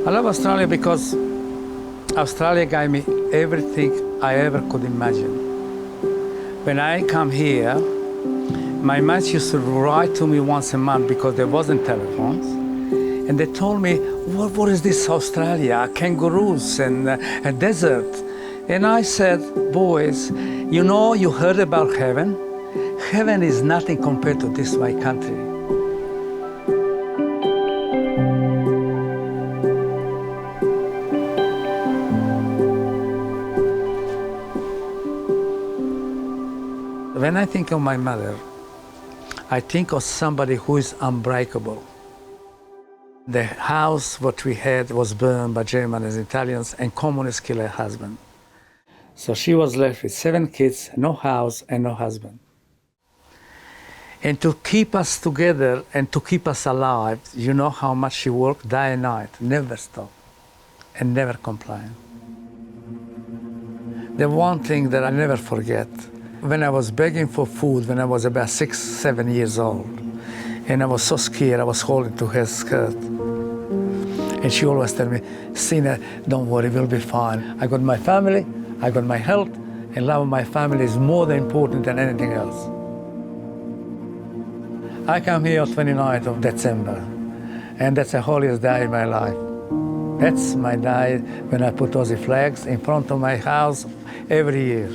I love Australia because Australia gave me everything I ever could imagine. When I come here, my mates used to write to me once a month because there wasn't telephones. And they told me, what is this Australia? Kangaroos and a desert. And I said, boys, you know, you heard about heaven. Heaven is nothing compared to this, my country. When I think of my mother, I think of somebody who is unbreakable. The house what we had was burned by Germans and Italians, and communists killed her husband. So she was left with 7 kids, no house and no husband. And to keep us together and to keep us alive, you know how much she worked day and night, never stopped and never complained. The one thing that I never forget, when I was begging for food when I was about 6, 7 years old, and I was so scared, I was holding to her skirt. And she always tell me, Sina, don't worry, we'll be fine. I got my family, I got my health, and love of my family is more than important than anything else. I come here on 29th of December, and that's the holiest day in my life. That's my day when I put Aussie flags in front of my house every year.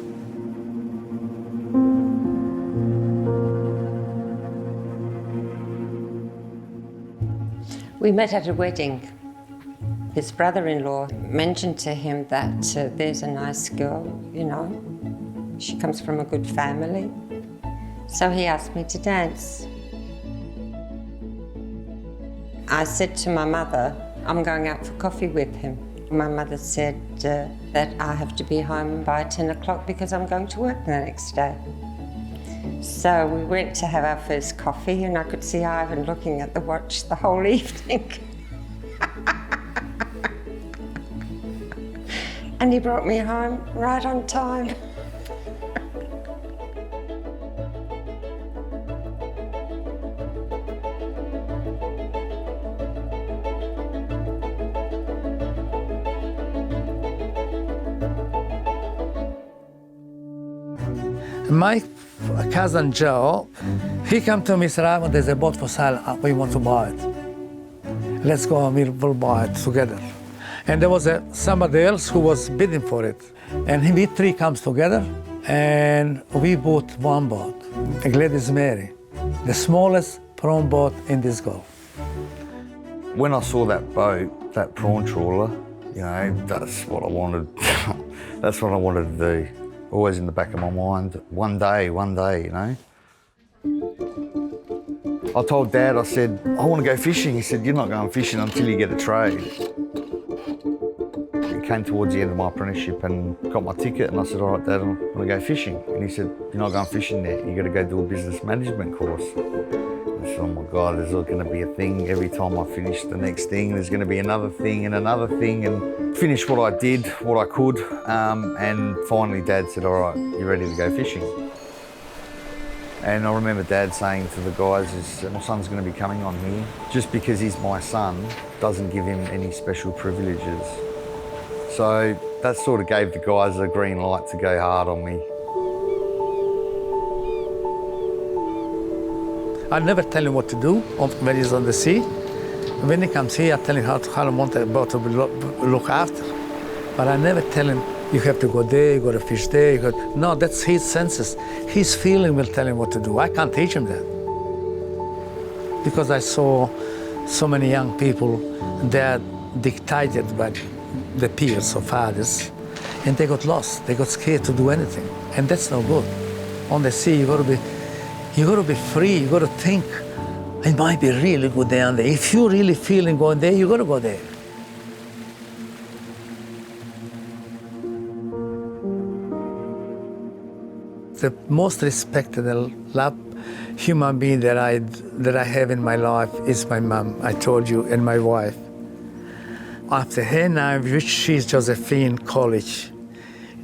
We met at a wedding. His brother-in-law mentioned to him that there's a nice girl, you know, she comes from a good family. So he asked me to dance. I said to my mother, I'm going out for coffee with him. My mother said that I have to be home by 10 o'clock because I'm going to work the next day. So we went to have our first coffee, and I could see Ivan looking at the watch the whole evening. And he brought me home right on time. My cousin Joe, he came to me and said, Ivan, there's a boat for sale, we want to buy it. Let's go and we'll buy it together. And there was somebody else who was bidding for it. And we 3 comes together, and we bought one boat, a Gladys Mary, the smallest prawn boat in this Gulf. When I saw that boat, that prawn trawler, you know, that's what I wanted. That's what I wanted to do. Always in the back of my mind, one day, you know. I told Dad, I said, I want to go fishing. He said, you're not going fishing until you get a trade. It came towards the end of my apprenticeship and got my ticket, and I said, all right, Dad, I want to go fishing. And he said, you're not going fishing there, you got to go do a business management course. I said, oh my God, there's going to be a thing every time I finish the next thing, there's going to be another thing and another thing, and finished what I did, what I could, and finally Dad said, all right, you ready to go fishing? And I remember Dad saying to the guys, my son's going to be coming on here. Just because he's my son doesn't give him any special privileges. So that sort of gave the guys a green light to go hard on me. I never tell him what to do when he's on the sea. When he comes here, I tell him how I want the boat to be look after. But I never tell him, you have to go there, you got to fish there. No, that's his senses. His feeling will tell him what to do. I can't teach him that. Because I saw so many young people that dictated by the peers or fathers, and they got lost. They got scared to do anything, and that's no good. On the sea, you got to be free. You got to think. It might be really good down there. If you're really feeling going there, you got to go there. The most respected and loved human being that I have in my life is my mom, I told you, and my wife. After her name, which she's Josephine College,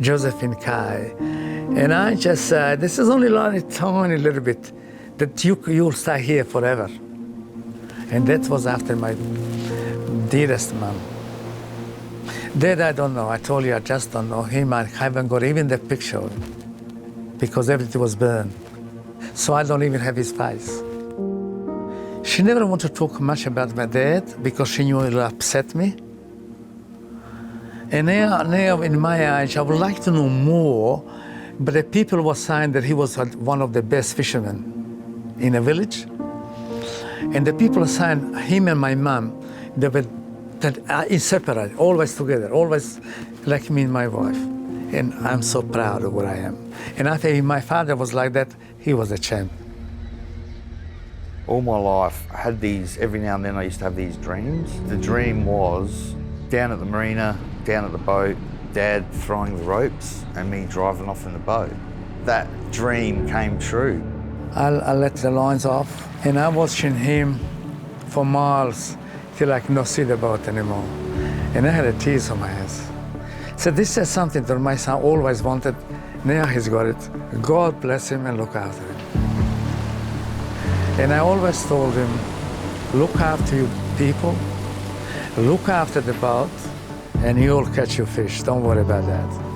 Josephine Kai. And I just said, this is only like a tiny little bit. that you'll stay here forever. And that was after my dearest mom. Dad, I don't know. I told you, I just don't know him. I haven't got even the picture of him because everything was burned. So I don't even have his face. She never wanted to talk much about my dad because she knew it would upset me. And now in my age, I would like to know more, but the people were saying that he was one of the best fishermen in a village. And the people are saying him and my mom, they were inseparable, always together, always like me and my wife. And I'm so proud of what I am. And I think if my father was like that, he was a champ. All my life, I had these, every now and then I used to have these dreams. The dream was down at the marina, down at the boat, Dad throwing the ropes and me driving off in the boat. That dream came true. I let the lines off and I'm watching him for miles till I cannot see the boat anymore. And I had a tears on my eyes. So this is something that my son always wanted. Now he's got it. God bless him and look after him. And I always told him, look after your people, look after the boat, and you'll catch your fish. Don't worry about that.